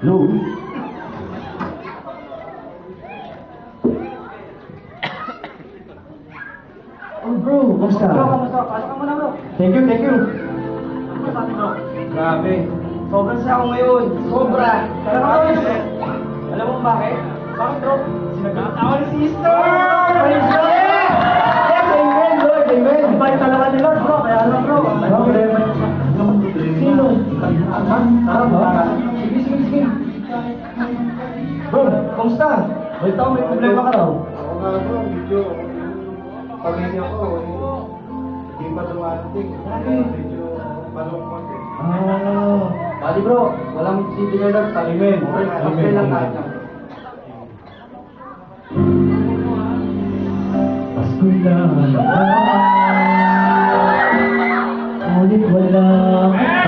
Hello? Oh bro, kamusta? Kamusta? Pasok ka muna bro. Thank you, thank you. Ano ba bro? Grabe. Sobrang saya ko ngayon. Sobra. Alam mo bakit? Bakit bro? Sinagkakatawa ni sister! Praise God! Yes, amen, Lord, amen. Ang bait talaga ni Lord bro. Kaya ano bro? Okay. Sino? Tama. Sige, sige, sige. Bro, kamusta? Balita ko may problema ka raw. Ako nga bro, medyo pamilya ko, hindi pa dumating. Medyo malungkot eh. Bali bro, walang city na lang, talimin. Okay lang tayo. Pasko na naman, ngunit walang